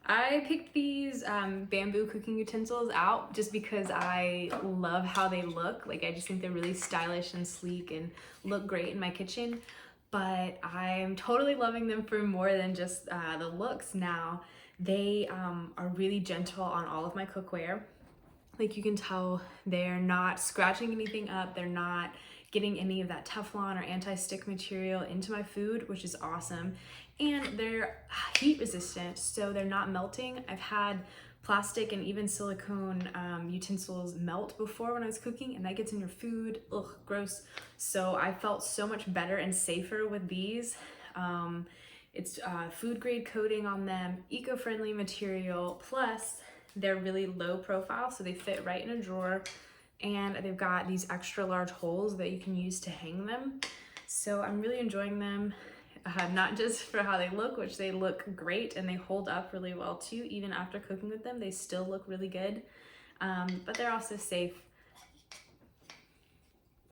I picked these bamboo cooking utensils out just because I love how they look. Like, I just think they're really stylish and sleek and look great in my kitchen. But I'm totally loving them for more than just the looks now. They are really gentle on all of my cookware. Like, you can tell they're not scratching anything up. They're not getting any of that Teflon or anti-stick material into my food, which is awesome. And they're heat resistant, so they're not melting. I've had plastic and even silicone utensils melt before when I was cooking, and that gets in your food. Ugh, gross. So I felt so much better and safer with these. It's food grade coating on them, eco-friendly material, plus they're really low profile, so they fit right in a drawer, and they've got these extra large holes that you can use to hang them. So I'm really enjoying them, not just for how they look, which they look great and they hold up really well too. Even after cooking with them, they still look really good, but they're also safe.